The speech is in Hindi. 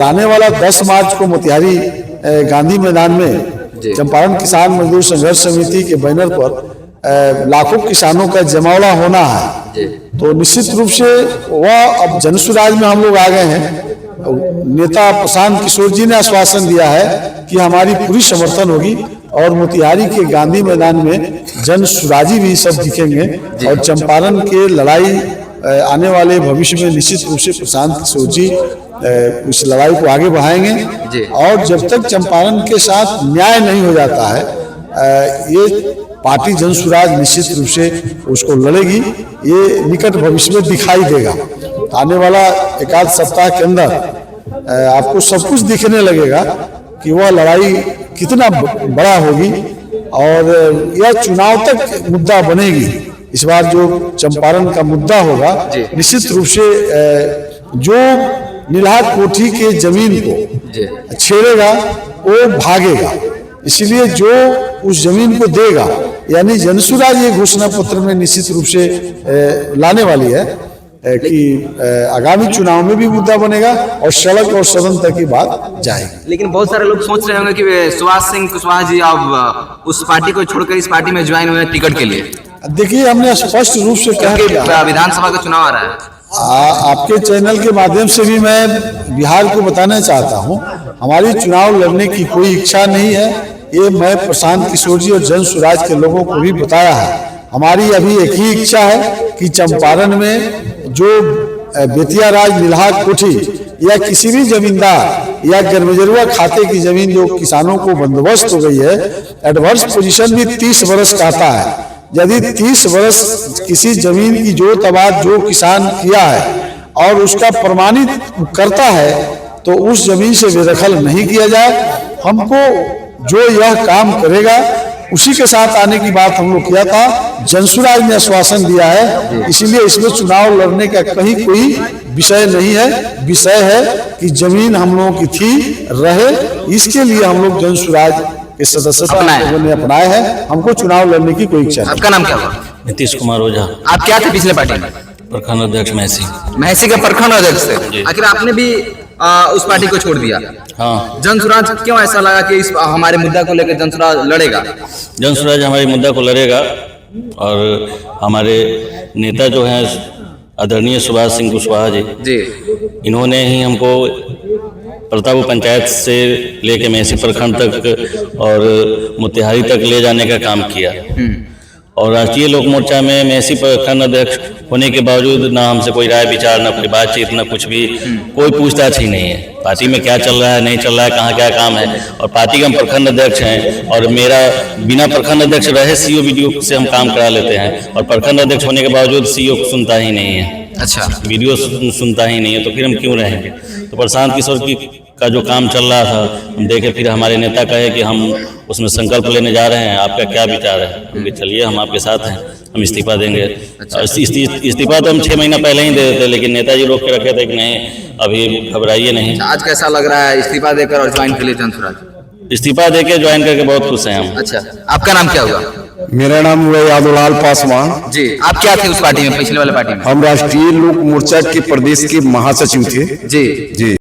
आने वाला 10 मार्च को मोतिहारी गांधी मैदान में चंपारण किसान मजदूर संघर्ष समिति के बैनर पर लाखों किसानों का जमावड़ा होना है। तो निश्चित रूप से वह अब जनसुराज में हम लोग आ गए हैं। नेता प्रशांत किशोर जी ने आश्वासन दिया है कि हमारी पूरी समर्थन होगी और मोतिहारी के गांधी मैदान में जनसुराजी भी सब दिखेंगे और चंपारण के लड़ाई आने वाले भविष्य में निश्चित रूप से प्रशांत किशोर जी इस लड़ाई को आगे बढ़ाएंगे। और जब तक चंपारण के साथ न्याय नहीं हो जाता है ये पार्टी जनसुराज निश्चित रूप से उसको लड़ेगी। ये निकट भविष्य में दिखाई देगा। आने वाला एक आध सप्ताह के अंदर आपको सब कुछ दिखने लगेगा कि वह लड़ाई कितना बड़ा होगी और यह चुनाव तक मुद्दा बनेगी। इस बार जो चंपारण का मुद्दा होगा निश्चित रूप से जो नीलाह कोठी के जमीन को छेड़ेगा वो भागेगा। इसलिए जो उस जमीन को देगा यानी जनसुराज ये घोषणा पत्र में निश्चित रूप से लाने वाली है कि आगामी चुनाव में भी मुद्दा बनेगा और सड़क और सदन तक की बात जाएगी। लेकिन बहुत सारे लोग सोच रहे होंगे कि सुभाष सिंह कुशवाहा जी अब उस पार्टी को छोड़कर इस पार्टी में ज्वाइन हुए टिकट के लिए। देखिए हमने स्पष्ट रूप से कहा विधानसभा का चुनाव आ रहा है। आपके चैनल के माध्यम से भी मैं बिहार को बताना चाहता हूं हमारी चुनाव लड़ने की कोई इच्छा नहीं है। ये मैं प्रशांत किशोर जी और जनसुराज के लोगों को भी बताया है। हमारी अभी एक ही इच्छा है कि चंपारण में जो बेतिया राज नीलाह कोठी या किसी भी जमींदार या गरमेजरुआ खाते की जमीन जो किसानों को बंदोबस्त हो गई है एडवर्स पोजीशन भी 30 वर्ष कहता है। यदि 30 वर्ष किसी जमीन की जोत आबाद जो किसान किया है और उसका प्रमाणित करता है तो उस जमीन से बेदखल नहीं किया जाए। हमको जो यह काम करेगा उसी के साथ आने की बात हम लोग किया था। जनसुराज ने आश्वासन दिया है इसलिए इसमें चुनाव लड़ने का कहीं कोई विषय नहीं है। विषय है कि जमीन हम लोगों की थी रहे इसके लिए हम लोग जनसुराज के सदस्यता ने अपनाए हैं। हमको चुनाव लड़ने की कोई इच्छा नहीं। आपका नाम क्या हुआ? नीतीश कुमार ओझा। आप क्या थे पिछले पार्टी में? प्रखंड अध्यक्ष महसी के प्रखंड अध्यक्ष थे। आखिर आपने भी उस पार्टी को छोड़ दिया। हाँ। जनसुराज क्यों ऐसा लगा कि इस हमारे मुद्दा को लेकर जनसुराज लड़ेगा? जनसुराज हमारे मुद्दा को लड़ेगा और हमारे नेता जो हैं आदरणीय सुभाष सिंह कुशवाहा जी इन्होंने ही हमको प्रताप पंचायत से लेके महसी प्रखंड तक और मोतिहारी तक ले जाने का काम किया। और राष्ट्रीय लोक मोर्चा में महसी प्रखंड अध्यक्ष होने के बावजूद ना हमसे कोई राय विचार ना कोई बातचीत ना कुछ भी कोई पूछताछ ही नहीं है। पार्टी में क्या चल रहा है नहीं चल रहा है कहाँ क्या काम है। और पार्टी के हम प्रखंड अध्यक्ष हैं और मेरा बिना प्रखंड अध्यक्ष रहे सीओ वीडियो से हम काम करा लेते हैं और प्रखंड अध्यक्ष होने के बावजूद सीओ सुनता ही नहीं है। अच्छा, वीडियो सुनता ही नहीं है तो फिर हम क्यों रहेंगे। तो प्रशांत किशोर की का जो काम चल रहा था हम देखे फिर हमारे नेता कहे कि हम उसमें संकल्प लेने जा रहे हैं आपका क्या विचार है। क्योंकि चलिए हम आपके साथ हैं हम इस्तीफा देंगे। अच्छा। इस्तीफा तो हम 6 महीना पहले ही दे देते लेकिन नेताजी रोक के रखे थे कि नहीं अभी घबराइए नहीं। आज कैसा लग रहा है इस्तीफा देकर और ज्वाइन के लिए जनसुराज? इस्तीफा देके ज्वाइन करके बहुत खुश हैं हम। अच्छा, आपका नाम क्या हुआ? मेरा नाम हुआ यादवलाल पासवान जी। आप क्या थे उस पार्टी में पिछले वाले पार्टी में? हम राष्ट्रीय लोक मोर्चा के प्रदेश के महासचिव थे। जी।